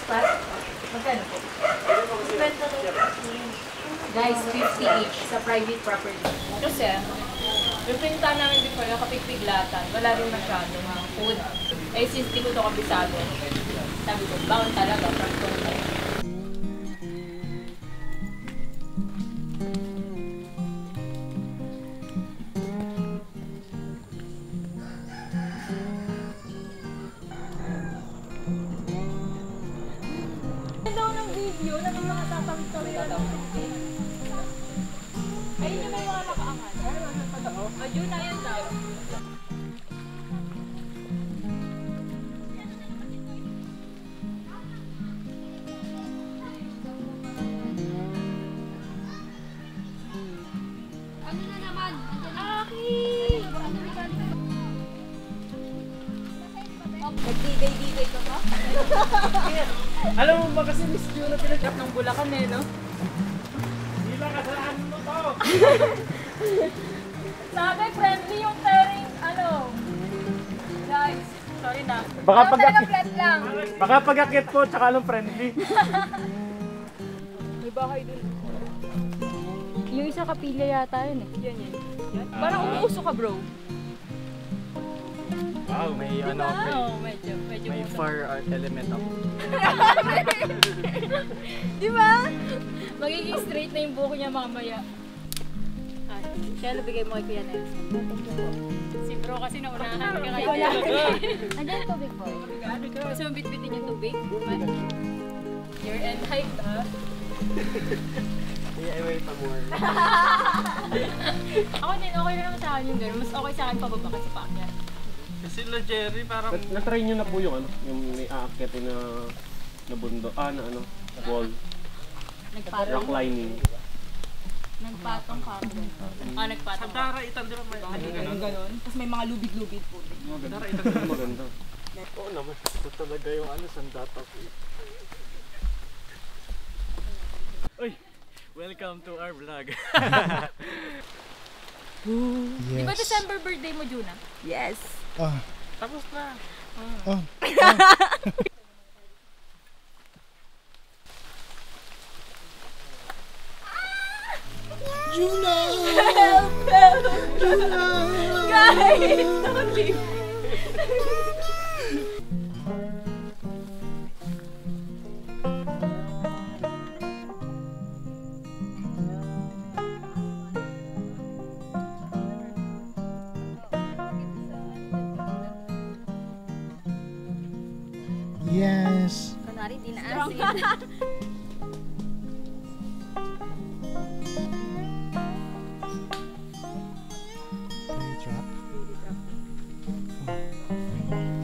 spot? Magkano po? Guys, 50 each sa private property. Kasi, yung pinta namin before, nakapigpiglatan, wala rin masyado mga food. Eh, since di ko ito kabisado, sabi ko, baon talaga, from Tondo. Ayun yung may mga nakaangat. Ayun na yan daw. Ano na naman? Aki! Nag-digay-digay ka ba? Alam mo ba kasi Miss June na pinag-up Ng Bulacan eh, no? kasalanan mo to! Sabi, friendly yung pairing, ano? Guys, sorry na. Baka pag-akit po, tsaka anong friendly. May bahay dun. Yung isa kapila yata yun eh. Yan. Parang umuuso ka, bro. Wow, may ano, medyo may far art element ako. Di ba? Magiging straight na yung buko niya mamaya. Kaya nabigay mo kay Kuya Nelson. Si bro kasi naunahan ka kayo. Andiyan tubig po. Gusto mo bitbitin yung tubig? You're enhyped, ha? Yeah, I wait pa more. Ako din, okay na naman sa akin yung gano'n. Mas okay sa akin pababa kasi paakyat. Kasi la Jerry, parang... Na-try nyo na po yung ano, yung may aakyatin na bundo, na ano, wall. Rock climbing. Nagpatong ka. Nagpatong Sa Daraitan, di ba may gano'n? Tapos may mga lubid-lubid po. Daraitan din maganda. Oo naman, ito talaga yung ano, sandata ko. Uy! Welcome to our vlog. Yes. Di ba December birthday mo, Juna? Yes. Tapos na. Juna! Juna! Guys! Don't leave! Yes. Kunwari, di naasin.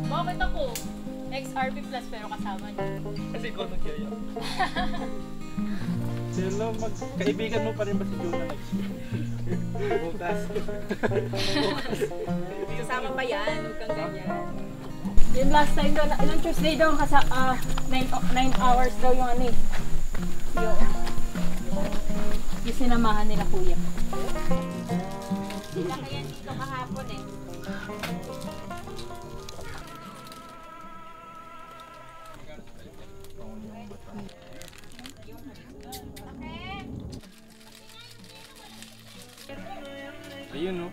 Bakit ako? XRP Plus pero kasama niyo. Kasi ikaw nagyaya. Sila, kaibigan mo pa rin ba si Juna next year? Bukas. Kasama pa yan, huwag kang ganyan. Yung last time daw, ilang Tuesday daw 9 hours daw yung ano eh. Yung sinamahan nila kuya. Sila kaya dito kahapon eh. Ayun no.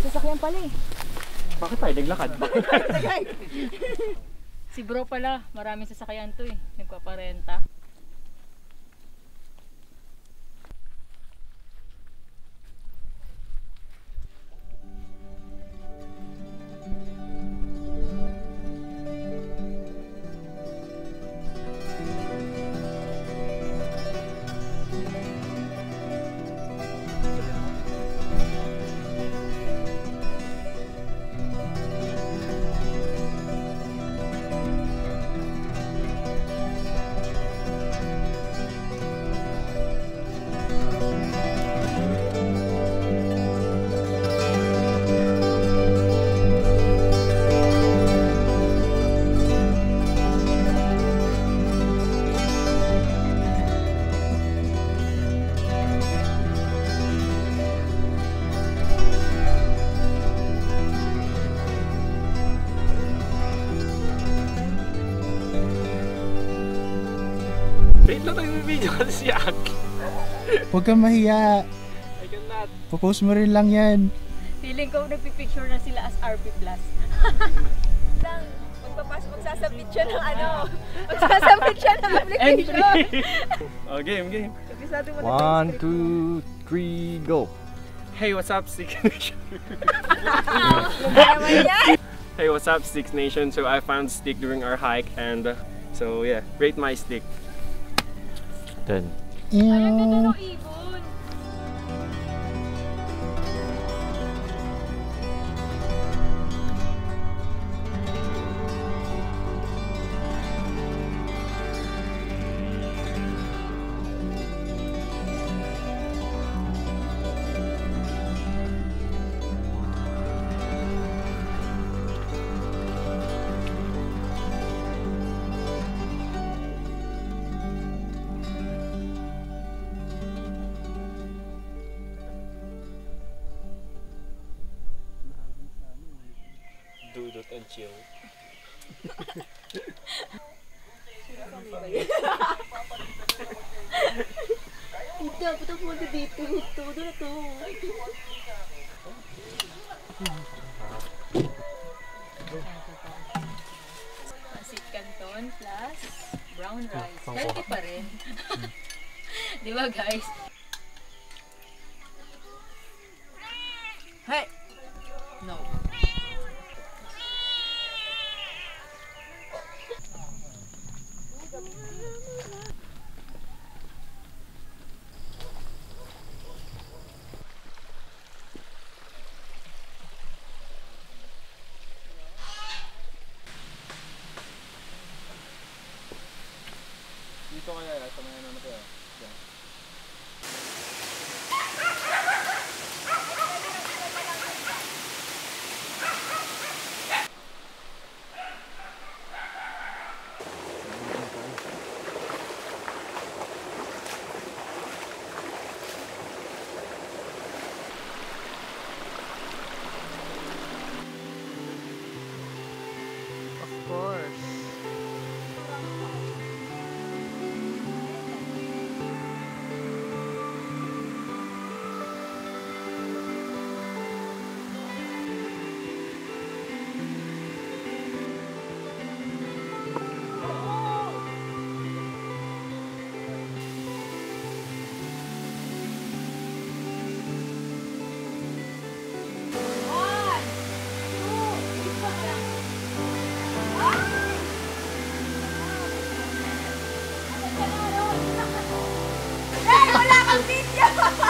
Sasakyan pala eh. Bakit tayo naglakad? Si bro pala, maraming sasakyan to eh. Nagpaparenta. Wait lang, nag-video kasi si Aki. Huwag kang mahiya. I cannot. Popost mo rin lang yan. Feeling ko nagpipicture na sila as RP+. Lang, magsasabit siya ng ano. Magsasabit siya ng application. Oh, game. Kabisado mo na 1, 2, 3, go. Hey, what's up, Six Nation? naman yan. Hey, what's up, Six Nation? So I found stick during our hike, and so yeah, rate my stick. 10. Ang ganda Ew. ng ibon. Dudot and chill. Dapat ang punta dito. Ito na to. Pancit Canton plus brown rice. Healthy pa rin. Di ba guys? Hey! No. Dito kaya, sa mga naman kaya. Of course.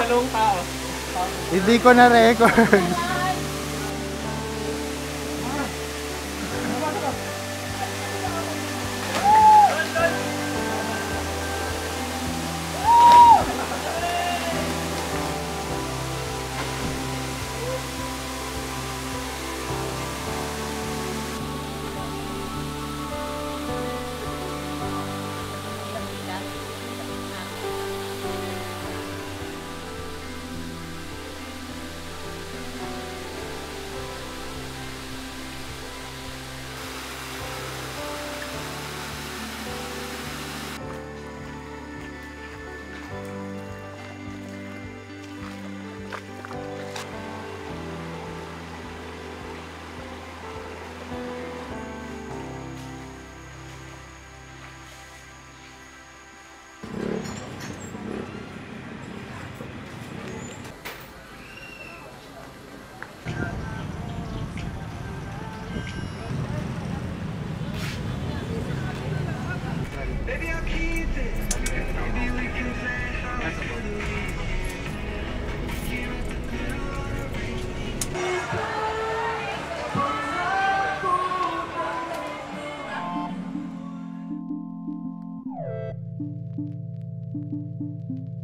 Talong tao. Hindi ko na record. Thank you.